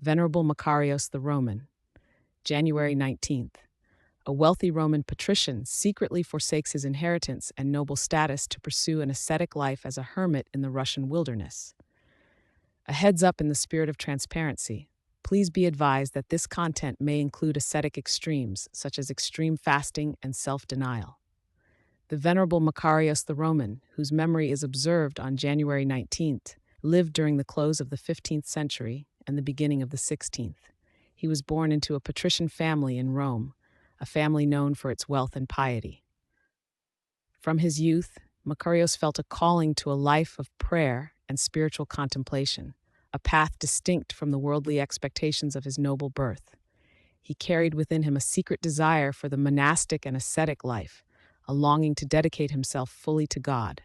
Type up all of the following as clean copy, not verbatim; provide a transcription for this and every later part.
Venerable Makarios the Roman, January 19th. A wealthy Roman patrician secretly forsakes his inheritance and noble status to pursue an ascetic life as a hermit in the Russian wilderness. A heads up in the spirit of transparency. Please be advised that this content may include ascetic extremes, such as extreme fasting and self-denial. The Venerable Makarios the Roman, whose memory is observed on January 19th, lived during the close of the 15th century and the beginning of the 16th. He was born into a patrician family in Rome, a family known for its wealth and piety. From his youth, Makarios felt a calling to a life of prayer and spiritual contemplation, a path distinct from the worldly expectations of his noble birth. He carried within him a secret desire for the monastic and ascetic life, a longing to dedicate himself fully to God.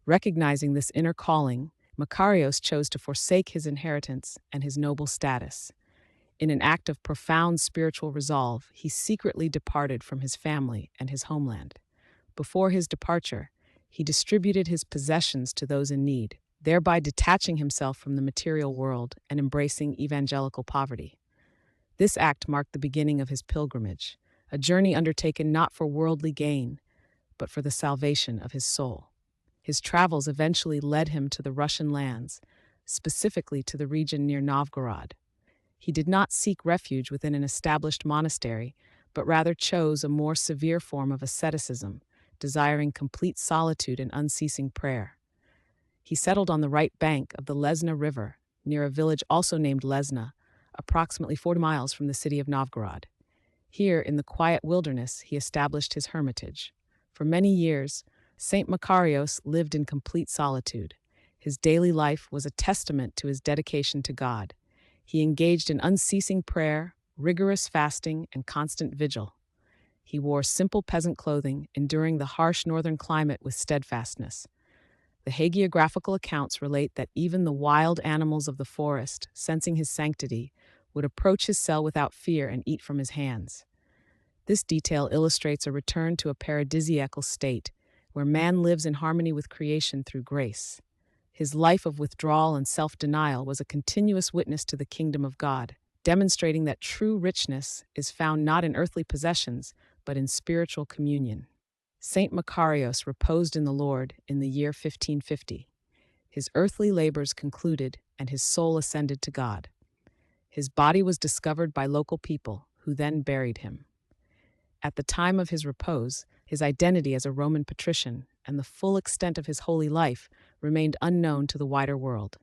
Recognizing this inner calling, Makarios chose to forsake his inheritance and his noble status. In an act of profound spiritual resolve, he secretly departed from his family and his homeland. Before his departure, he distributed his possessions to those in need, thereby detaching himself from the material world and embracing evangelical poverty. This act marked the beginning of his pilgrimage, a journey undertaken not for worldly gain, but for the salvation of his soul. His travels eventually led him to the Russian lands, specifically to the region near Novgorod. He did not seek refuge within an established monastery, but rather chose a more severe form of asceticism, desiring complete solitude and unceasing prayer. He settled on the right bank of the Lesna River, near a village also named Lesna, approximately 40 miles from the city of Novgorod. Here, in the quiet wilderness, he established his hermitage. For many years, Saint Makarios lived in complete solitude. His daily life was a testament to his dedication to God. He engaged in unceasing prayer, rigorous fasting, and constant vigil. He wore simple peasant clothing, enduring the harsh northern climate with steadfastness. The hagiographical accounts relate that even the wild animals of the forest, sensing his sanctity, would approach his cell without fear and eat from his hands. This detail illustrates a return to a paradisiacal state, where man lives in harmony with creation through grace. His life of withdrawal and self-denial was a continuous witness to the kingdom of God, demonstrating that true richness is found not in earthly possessions, but in spiritual communion. Saint Makarios reposed in the Lord in the year 1550. His earthly labors concluded, and his soul ascended to God. His body was discovered by local people, who then buried him. At the time of his repose, his identity as a Roman patrician and the full extent of his holy life remained unknown to the wider world.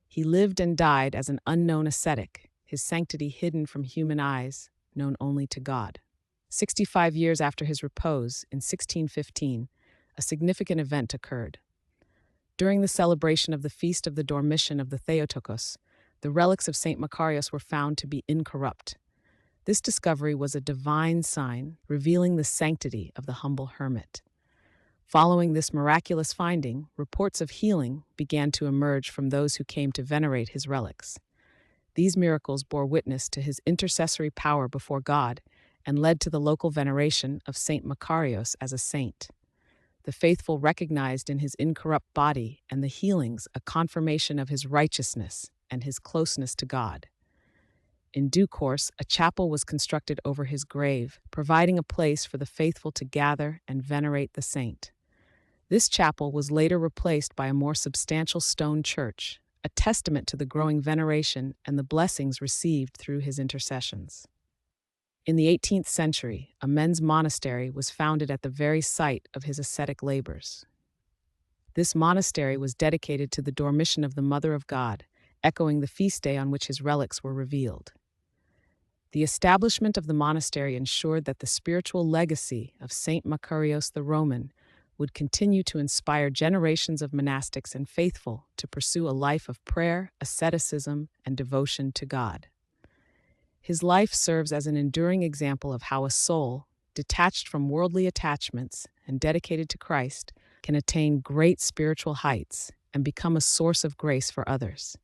He lived and died as an unknown ascetic, his sanctity hidden from human eyes, known only to God. 65 years after his repose, in 1615, a significant event occurred. During the celebration of the Feast of the Dormition of the Theotokos, the relics of Saint Makarios were found to be incorrupt. This discovery was a divine sign, revealing the sanctity of the humble hermit. Following this miraculous finding, reports of healing began to emerge from those who came to venerate his relics. These miracles bore witness to his intercessory power before God and led to the local veneration of Saint Makarios as a saint. The faithful recognized in his incorrupt body and the healings a confirmation of his righteousness and his closeness to God. In due course, a chapel was constructed over his grave, providing a place for the faithful to gather and venerate the saint. This chapel was later replaced by a more substantial stone church, a testament to the growing veneration and the blessings received through his intercessions. In the 18th century, a men's monastery was founded at the very site of his ascetic labors. This monastery was dedicated to the Dormition of the Mother of God, echoing the feast day on which his relics were revealed. The establishment of the monastery ensured that the spiritual legacy of Saint Makarios the Roman would continue to inspire generations of monastics and faithful to pursue a life of prayer, asceticism, and devotion to God. His life serves as an enduring example of how a soul, detached from worldly attachments and dedicated to Christ, can attain great spiritual heights and become a source of grace for others.